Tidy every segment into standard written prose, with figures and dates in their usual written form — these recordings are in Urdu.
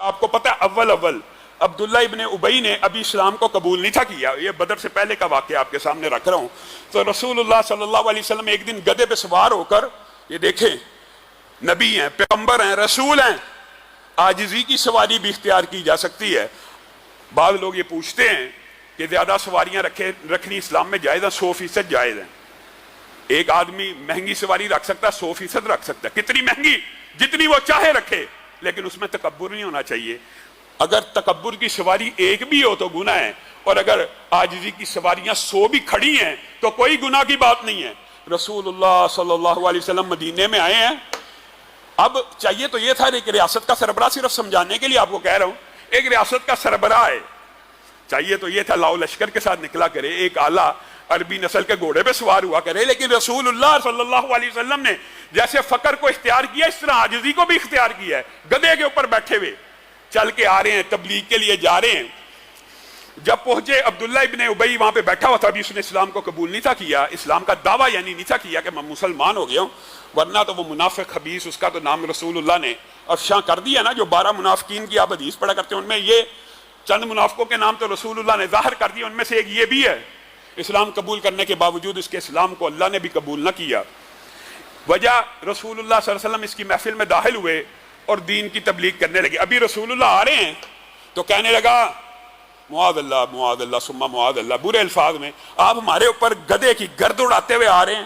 آپ کو پتہ ہے اول عبداللہ ابن ابی نے ابھی اسلام کو قبول نہیں تھا کیا، یہ بدر سے پہلے کا واقعہ آپ کے سامنے رکھ رہا ہوں. تو رسول اللہ صلی اللہ علیہ وسلم ایک دن گدھے پہ سوار ہو کر، یہ دیکھیں نبی ہیں، پیغمبر ہیں، رسول ہیں، عاجزی کی سواری بھی اختیار کی جا سکتی ہے. بعض لوگ یہ پوچھتے ہیں کہ زیادہ سواریاں رکھنی اسلام میں جائز ہیں؟ 100% جائز ہیں. ایک آدمی مہنگی سواری رکھ سکتا ہے، 100% رکھ سکتا ہے، کتنی مہنگی جتنی وہ چاہے رکھے، لیکن اس میں تکبر نہیں ہونا چاہیے. اگر تکبر کی سواری ایک بھی ہو تو گناہ ہے، اور اگر عاجزی کی سواریاں 100 بھی کھڑی ہیں تو کوئی گناہ کی بات نہیں ہے. رسول اللہ صلی اللہ علیہ وسلم مدینے میں آئے ہیں. اب چاہیے تو یہ تھا، ایک ریاست کا سربراہ، صرف سمجھانے کے لیے آپ کو کہہ رہا ہوں، ایک ریاست کا سربراہ ہے، چاہیے تو یہ تھا لاؤ لشکر کے ساتھ نکلا کرے، ایک اعلیٰ عربی نسل کے گھوڑے پہ سوار ہوا کرے. لیکن رسول اللہ صلی اللہ علیہ وسلم نے جیسے فقر کو اختیار کیا، اس طرح عاجزی کو بھی اختیار کیا ہے. گدھے کے اوپر بیٹھے ہوئے چل کے آ رہے ہیں، تبلیغ کے لیے جا رہے ہیں. جب پہنچے عبداللہ ابن ابی وہاں پہ بیٹھا ہوا تھا، ابھی اس نے اسلام کو قبول نہیں تھا کیا، اسلام کا دعویٰ یعنی نہیں تھا کیا کہ میں مسلمان ہو گیا ہوں، ورنہ تو وہ منافق خبیث، اس کا تو نام رسول اللہ نے افشاں کر دیا نا. جو 12 منافقین کی آپ حدیث پڑھا کرتے ہیں، ان میں یہ چند منافقوں کے نام تو رسول اللہ نے ظاہر کر دیا، ان میں سے ایک یہ بھی ہے. اسلام قبول کرنے کے باوجود اس کے اسلام کو اللہ نے بھی قبول نہ کیا. وجہ رسول اللہ صلی اللہ علیہ وسلم اس کی محفل میں داخل ہوئے اور دین کی تبلیغ کرنے لگے. ابھی رسول اللہ آ رہے ہیں تو کہنے لگا معاذ اللہ ثم معاذ اللہ، برے الفاظ میں، آپ ہمارے اوپر گدھے کی گرد اڑاتے ہوئے آ رہے ہیں،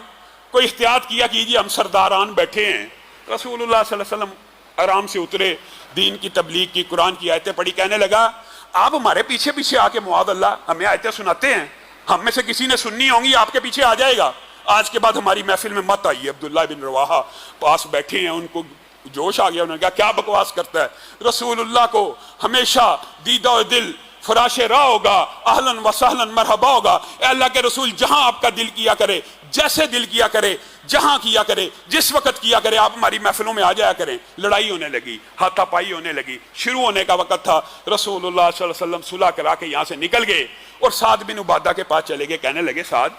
کوئی احتیاط کیا کیجیے، ہم سرداران بیٹھے ہیں. رسول اللہ صلی اللہ علیہ وسلم آرام سے اترے، دین کی تبلیغ کی، قرآن کی آیتیں پڑھی. کہنے لگا آپ ہمارے پیچھے پیچھے آ کے معاذ اللہ ہمیں آیتیں سناتے ہیں، ہم میں سے کسی نے سننی ہوں گی، آپ کے پیچھے آ جائے گا، آج کے بعد ہماری محفل میں مت آئیے. عبداللہ بن رواحہ پاس بیٹھے ہیں، ان کو جوش آ گیا، انہوں نے کہا کیا بکواس کرتا ہے، رسول اللہ کو ہمیشہ دیدہ دل فراش راہ ہوگا، اہلاً و سہلاً مرحبا ہوگا. اے اللہ کے رسول، جہاں آپ کا دل کیا کرے، جیسے دل کیا کرے، جہاں کیا کرے، جس وقت کیا کرے، آپ ہماری محفلوں میں آ جایا کریں. لڑائی ہونے لگی، ہاتھا پائی ہونے لگی، شروع ہونے کا وقت تھا. رسول اللہ صلی اللہ علیہ وسلم صلح کرا کے یہاں سے نکل گئے اور سعد بن عبادہ کے پاس چلے گئے. کہنے لگے سعد،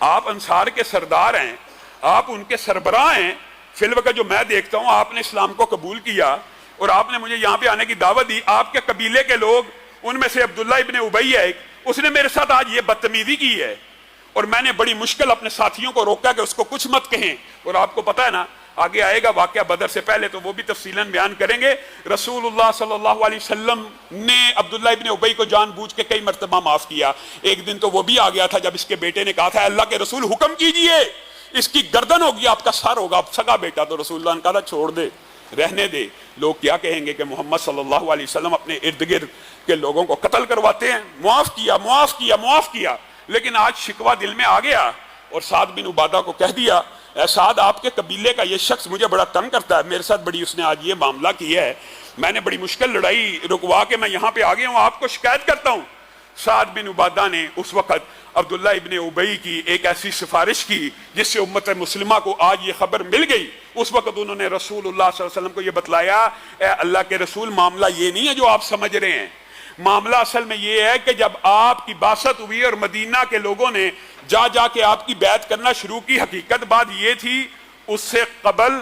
آپ انصار کے سردار ہیں، آپ ان کے سربراہ ہیں، فی الوقت جو میں دیکھتا ہوں آپ نے اسلام کو قبول کیا اور آپ نے مجھے یہاں پہ آنے کی دعوت دی. آپ کے قبیلے کے لوگ، ان میں سے عبداللہ ابن ابی ہے، اس نے میرے ساتھ آج یہ بدتمیزی کی ہے اور میں نے بڑی مشکل اپنے ساتھیوں کو روکا کہ اس کو کچھ مت کہیں. اور آپ کو پتہ ہے نا، آگے آئے گا واقعہ بدر سے پہلے، تو وہ بھی تفصیلاً بیان کریں گے. رسول اللہ صلی اللہ علیہ وسلم نے عبداللہ ابن ابی کو جان بوجھ کے کئی مرتبہ معاف کیا. ایک دن تو وہ بھی آ گیا تھا جب اس کے بیٹے نے کہا تھا اللہ کے رسول حکم کیجئے، اس کی گردن ہوگی، آپ کا سر ہوگا، اب سگا بیٹا. تو رسول اللہ نے کہا تھا چھوڑ دے، رہنے دے، لوگ کیا کہیں گے کہ محمد صلی اللہ علیہ وسلم اپنے ارد گرد کے لوگوں کو قتل کرواتے ہیں. معاف کیا، معاف کیا، معاف کیا. لیکن آج شکوہ دل میں آ گیا اور سعد بن عبادہ کو کہہ دیا، اے سعد، آپ کے قبیلے کا یہ شخص مجھے بڑا تنگ کرتا ہے، میرے ساتھ بڑی اس نے آج یہ معاملہ کیا ہے، میں نے بڑی مشکل لڑائی رکوا کے میں یہاں پہ آ گیا ہوں، آپ کو شکایت کرتا ہوں. سعد بن عبادہ نے اس وقت عبداللہ ابن ابی کی ایک ایسی سفارش کی جس سے امت مسلمہ کو آج یہ خبر مل گئی. اس وقت انہوں نے رسول اللہ صلی اللہ علیہ وسلم کو یہ بتلایا، اے اللہ کے رسول، معاملہ یہ نہیں ہے جو آپ سمجھ رہے ہیں، معاملہ اصل میں یہ ہے کہ جب آپ کی بعثت ہوئی اور مدینہ کے لوگوں نے جا کے آپ کی بیعت کرنا شروع کی، حقیقت بات یہ تھی اس سے قبل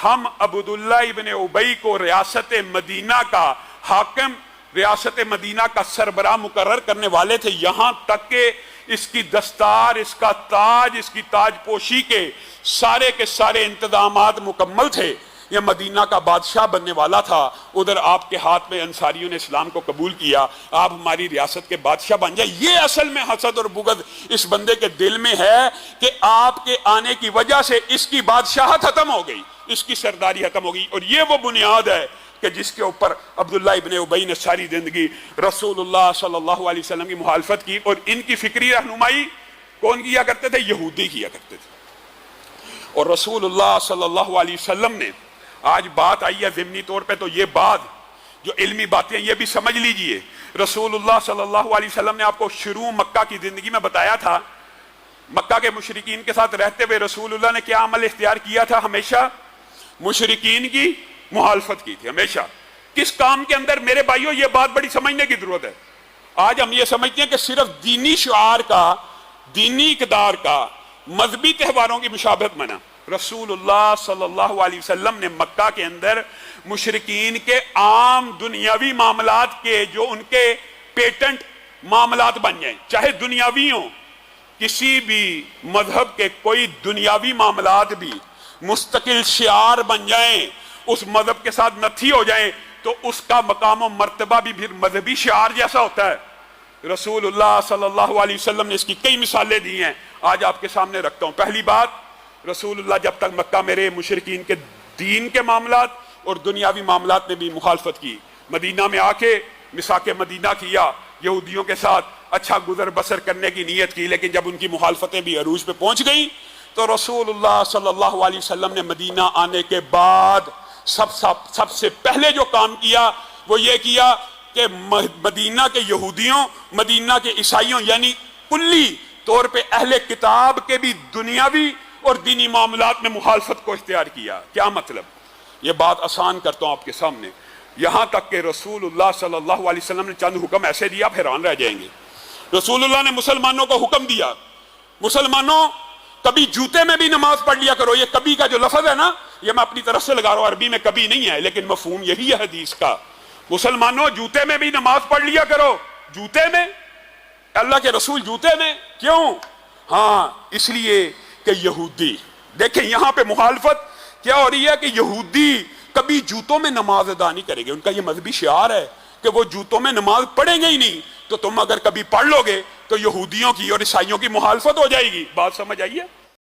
ہم عبداللہ ابن ابی کو ریاست مدینہ کا حاکم، ریاست مدینہ کا سربراہ مقرر کرنے والے تھے، یہاں تک کہ اس کی دستار، اس کا تاج، اس کی تاج پوشی کے سارے انتظامات مکمل تھے. یہ مدینہ کا بادشاہ بننے والا تھا. ادھر آپ کے ہاتھ میں انصاریوں نے اسلام کو قبول کیا، آپ ہماری ریاست کے بادشاہ بن جائے. یہ اصل میں حسد اور بغض اس بندے کے دل میں ہے کہ آپ کے آنے کی وجہ سے اس کی بادشاہت ختم ہو گئی، اس کی سرداری ختم ہو گئی. اور یہ وہ بنیاد ہے کہ جس کے اوپر عبداللہ ابن ابی نے ساری زندگی رسول اللہ صلی اللہ علیہ وسلم کی مخالفت کی. اور ان کی فکری رہنمائی کون کیا کرتے تھے؟ یہودی کیا کرتے تھے. اور رسول اللہ صلی اللہ علیہ وسلم نے، آج بات آئی ہے ضمنی طور پہ، تو یہ بات جو علمی باتیں یہ بھی سمجھ لیجئے. رسول اللہ صلی اللہ علیہ وسلم نے آپ کو شروع مکہ کی زندگی میں بتایا تھا، مکہ کے مشرکین کے ساتھ رہتے ہوئے رسول اللہ نے کیا عمل اختیار کیا تھا؟ ہمیشہ مشرکین کی مخالفت کی تھی، ہمیشہ. کس کام کے اندر؟ میرے بھائیوں یہ بات بڑی سمجھنے کی ضرورت ہے. آج ہم یہ سمجھتے ہیں کہ صرف دینی شعار کا، دینی اقدار کا، مذہبی تہواروں کی مشابہت بنا. رسول اللہ صلی اللہ علیہ وسلم نے مکہ کے اندر مشرکین کے عام دنیاوی معاملات کے جو ان کے پیٹنٹ معاملات بن جائیں، چاہے دنیاوی ہوں، کسی بھی مذہب کے کوئی دنیاوی معاملات بھی مستقل شعار بن جائیں، اس مذہب کے ساتھ نتھی ہو جائیں، تو اس کا مقام و مرتبہ بھی پھر مذہبی شعار جیسا ہوتا ہے۔ رسول اللہ صلی اللہ علیہ وسلم نے اس کی کئی مثالیں دی ہیں، آج آپ کے سامنے رکھتا ہوں۔ پہلی بات، رسول اللہ جب تک مکہ میں رہے مشرکین کے دین کے معاملات اور دنیاوی معاملات نے بھی مخالفت کی۔ مدینہ میں آ کے مساق مدینہ کیا، یہودیوں کے ساتھ اچھا گزر بسر کرنے کی نیت کی، لیکن جب ان کی مخالفتیں بھی عروج پہ پہنچ گئیں تو رسول اللہ صلی اللہ علیہ وسلم نے مدینہ آنے کے بعد سب سے پہلے جو کام کیا وہ یہ کیا کہ مدینہ کے یہودیوں، مدینہ کے عیسائیوں، یعنی کلی طور پہ اہل کتاب کے بھی دنیاوی اور دینی معاملات میں مخالفت کو اختیار کیا۔ کیا مطلب؟ یہ بات آسان کرتا ہوں آپ کے سامنے، یہاں تک کہ رسول اللہ صلی اللہ علیہ وسلم نے چند حکم ایسے دیا آپ حیران رہ جائیں گے۔ رسول اللہ نے مسلمانوں کو حکم دیا، مسلمانوں کبھی جوتے میں بھی نماز پڑھ لیا کرو۔ یہ کبھی کا جو لفظ ہے نا، یہ میں اپنی طرف سے لگا رہا ہوں، عربی میں کبھی نہیں ہے لیکن مفہوم یہی ہے حدیث کا۔ مسلمانوں جوتے میں بھی نماز پڑھ لیا کرو۔ جوتے میں؟ اللہ کے رسول جوتے میں کیوں؟ ہاں اس لیے کہ یہودی، دیکھیں یہاں پہ مخالفت کیا ہو رہی ہے کہ یہودی کبھی جوتوں میں نماز ادا نہیں کریں گے، ان کا یہ مذہبی شعار ہے کہ وہ جوتوں میں نماز پڑھیں گے ہی نہیں، تو تم اگر کبھی پڑھ لو گے تو یہودیوں کی اور عیسائیوں کی مخالفت ہو جائے گی۔ بات سمجھ آئی ہے؟